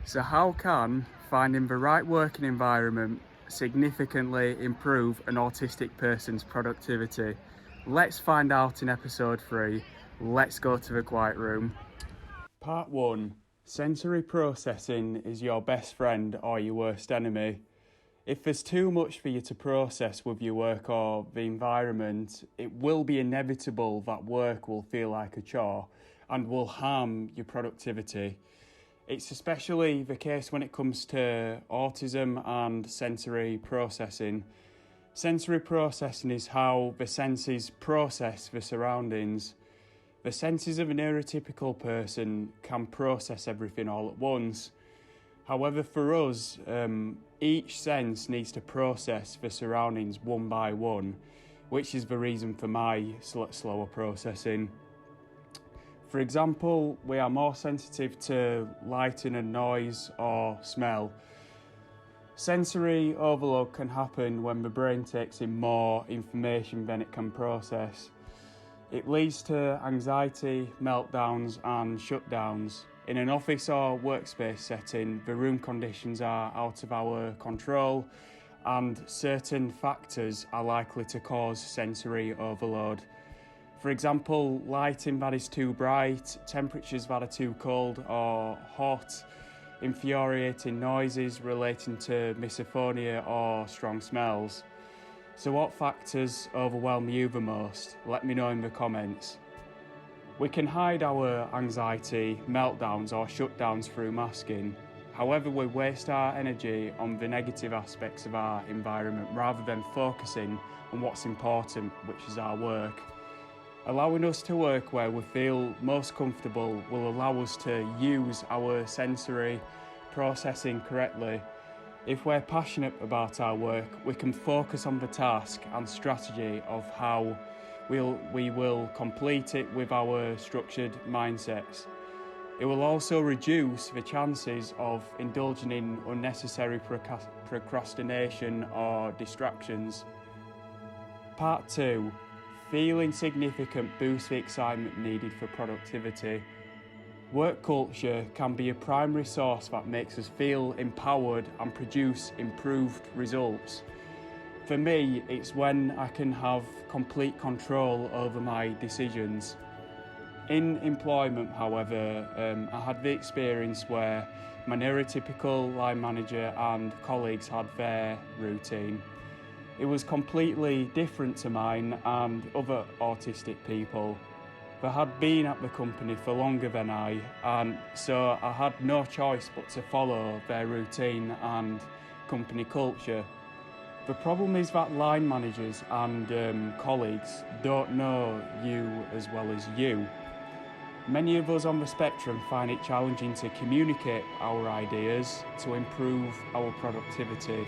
So how can finding the right working environment significantly improve an autistic person's productivity? Let's find out in episode 3. Let's go to the quiet room. Part 1. Sensory processing is your best friend or your worst enemy. If there's too much for you to process with your work or the environment, it will be inevitable that work will feel like a chore and will harm your productivity. It's especially the case when it comes to autism and sensory processing. Sensory processing is how the senses process the surroundings. The senses of a neurotypical person can process everything all at once. However, for us, each sense needs to process the surroundings one by one, which is the reason for my slower processing. For example, we are more sensitive to lighting and noise or smell. Sensory overload can happen when the brain takes in more information than it can process. It leads to anxiety, meltdowns and shutdowns. In an office or workspace setting, the room conditions are out of our control and certain factors are likely to cause sensory overload. For example, lighting that is too bright, temperatures that are too cold or hot, infuriating noises relating to misophonia or strong smells. So what factors overwhelm you the most? Let me know in the comments. We can hide our anxiety, meltdowns or shutdowns through masking. However, we waste our energy on the negative aspects of our environment rather than focusing on what's important, which is our work. Allowing us to work where we feel most comfortable will allow us to use our sensory processing correctly. If we're passionate about our work, we can focus on the task and strategy of how we will complete it with our structured mindsets. It will also reduce the chances of indulging in unnecessary procrastination or distractions. Part 2. Feeling significant boosts the excitement needed for productivity. Work culture can be a primary source that makes us feel empowered and produce improved results. For me, it's when I can have complete control over my decisions. In employment, however, I had the experience where my neurotypical line manager and colleagues had their routine. It was completely different to mine and other autistic people. They had been at the company for longer than I, and so I had no choice but to follow their routine and company culture. The problem is that line managers and colleagues don't know you as well as you. Many of us on the spectrum find it challenging to communicate our ideas to improve our productivity.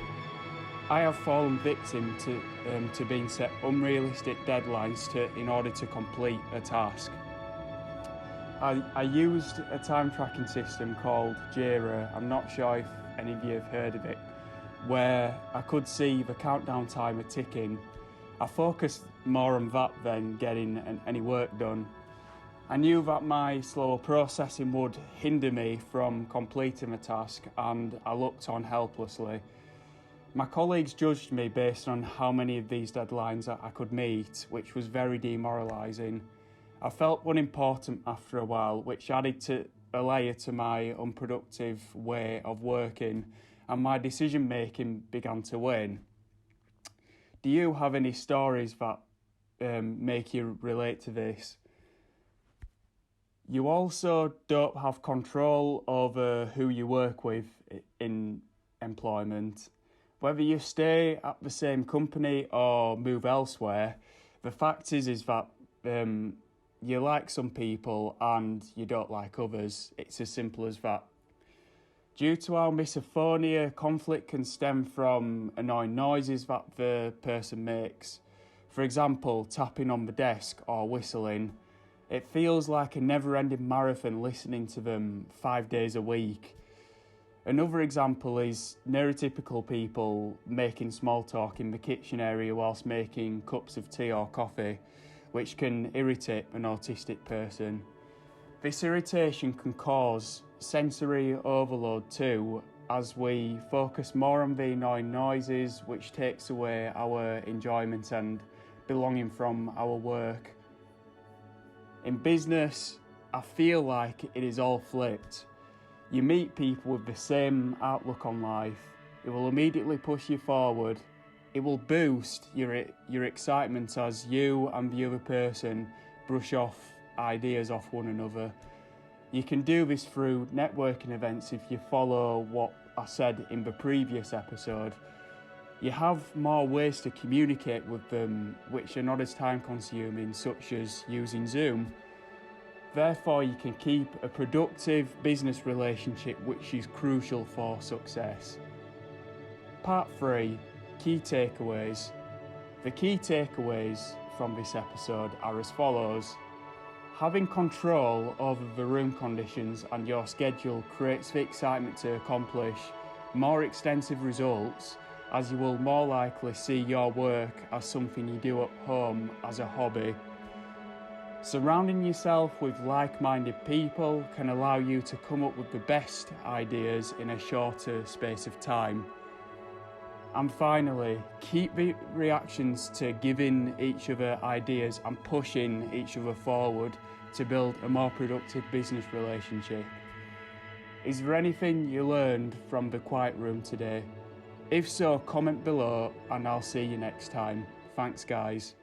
I have fallen victim to being set unrealistic deadlines in order to complete a task. I used a time tracking system called Jira. I'm not sure if any of you have heard of it, where I could see the countdown timer ticking. I focused more on that than getting any work done. I knew that my slower processing would hinder me from completing the task, and I looked on helplessly. My colleagues judged me based on how many of these deadlines I could meet, which was very demoralising. I felt unimportant after a while, which added a layer to my unproductive way of working, and my decision making began to wane. Do you have any stories that make you relate to this? You also don't have control over who you work with in employment. Whether you stay at the same company or move elsewhere, the fact is that you like some people and you don't like others. It's as simple as that. Due to our misophonia, conflict can stem from annoying noises that the person makes. For example, tapping on the desk or whistling. It feels like a never-ending marathon listening to them 5 days a week. Another example is neurotypical people making small talk in the kitchen area whilst making cups of tea or coffee, which can irritate an autistic person. This irritation can cause sensory overload too, as we focus more on the annoying noises, which takes away our enjoyment and belonging from our work. In business, I feel like it is all flipped. You meet people with the same outlook on life. It will immediately push you forward. It will boost your excitement as you and the other person brush off ideas off one another. You can do this through networking events if you follow what I said in the previous episode. You have more ways to communicate with them which are not as time consuming, such as using Zoom. Therefore, you can keep a productive business relationship, which is crucial for success. Part 3, key takeaways. The key takeaways from this episode are as follows. Having control over the room conditions and your schedule creates the excitement to accomplish more extensive results, as you will more likely see your work as something you do at home as a hobby. Surrounding yourself with like-minded people can allow you to come up with the best ideas in a shorter space of time. And finally, keep the reactions to giving each other ideas and pushing each other forward to build a more productive business relationship. Is there anything you learned from the quiet room today? If so, comment below and I'll see you next time. Thanks, guys.